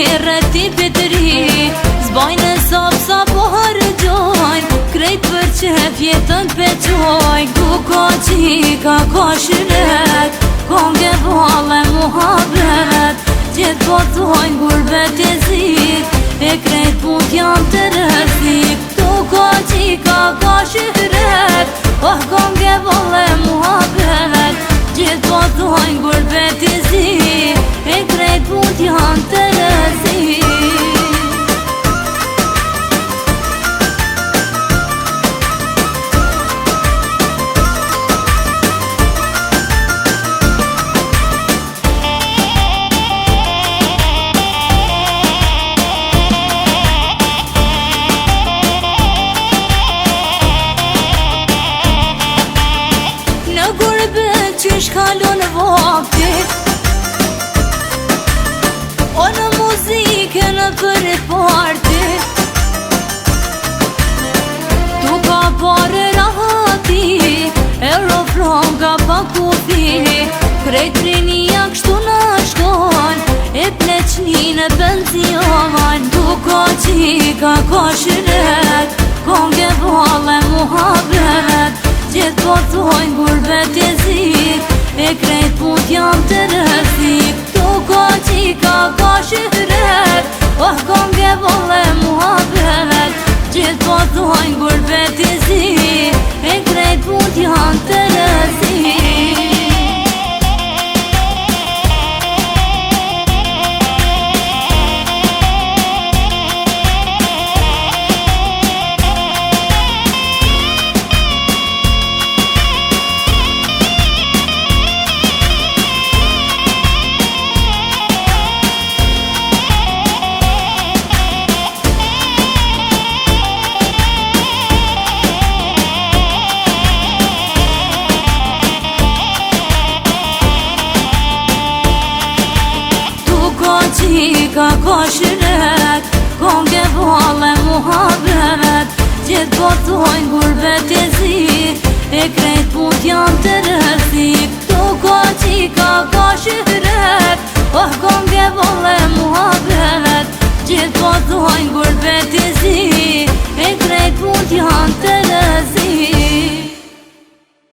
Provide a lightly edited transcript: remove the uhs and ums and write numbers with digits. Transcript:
mirë ti pitëri, zbajnë sa po hargjojnë, krejt për qef jetën peqojnë. Tu ka qika, ka shiret, konge vale muhabet, gjithë po thojnë gurbet e zik, e krejt put jam të rëzik. Tu ka qika, ka shiret, konge vale muhabet, gjithë po thojnë gurbet e zik, e krejt put jam të rëzik. Qysh kalon vakti, o në muzike në për e parti, tu ka pare rahati, e rofron ka pa kufi, krejt rinia kështu në shkon, e pleqni në pension. Tu ka qika, ka shiret, konge vale muhabet, gjithë po thojnë gurbet e zik, e krejt put jam të rëzik. Tu ka qika, ka shiret, konge vale muhabet, gjithë po thojnë gurbet e zik, e krejt put jam të rëzik. Qika, ka shiret, konge vale muhabet, gjithë po thojnë gurbet e zik, e krejt put jam të rëzik.